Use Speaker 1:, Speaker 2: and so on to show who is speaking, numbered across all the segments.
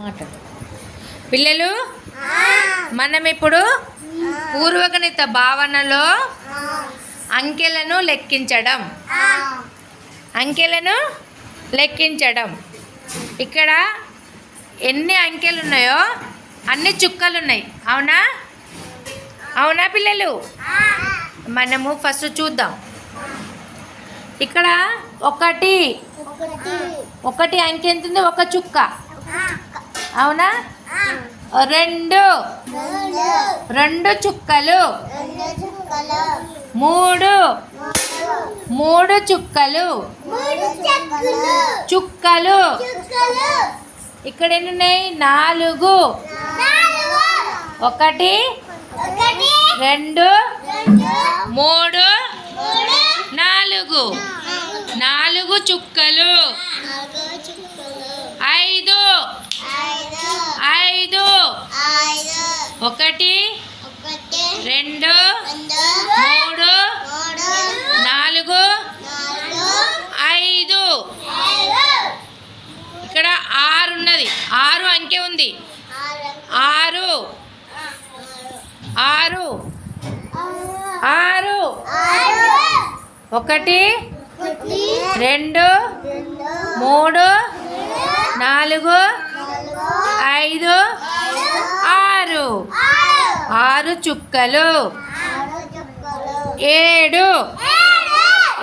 Speaker 1: మాట్లాడు పిల్లలు. మనం ఇప్పుడు పూర్వగణిత భావనలో అంకెలను లెక్కించడం ఇక్కడ ఎన్ని అంకెలు ఉన్నాయో అన్ని చుక్కలు ఉన్నాయి. అవునా పిల్లలు? మనము ఫస్ట్ చూద్దాం. ఇక్కడ ఒకటి అంకె ఎంత ఉంది? ఒక చుక్క. అవునా? రెండు చుక్కలు. మూడు చుక్కలు. ఇక్కడ ఎన్ని ఉన్నాయి? 4. 1 2 3 4. 4 చుక్కలు. 5 1 2 3 4 5. ఇక్కడ 6 ఉన్నది. 6 అంకె ఉంది. 6 1 2 3 4 5 6 చుక్కలు. 7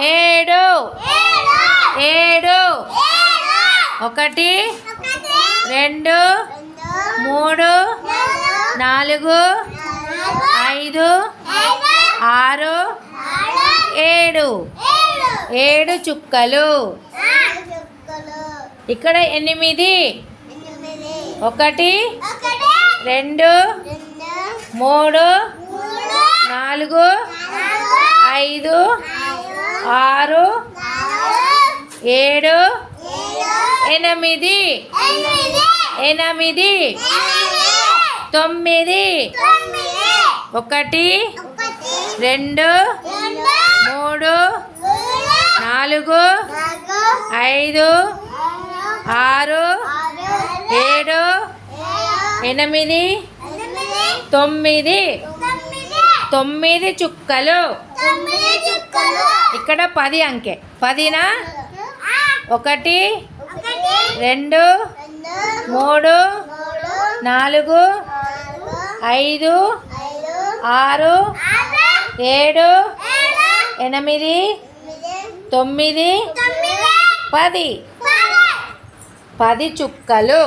Speaker 1: 1 2 3 4 5 6 7 చుక్కలు. ఇక్కడ 8 1 2 3 4 5 6 7 8 9 1 2 3 4 5 6 7 8 9 చుక్కలు. ఇక్కడ 10 అంకె. 10నా? 1 2 3 4 5 6 7 8 9 10 చుక్కలు.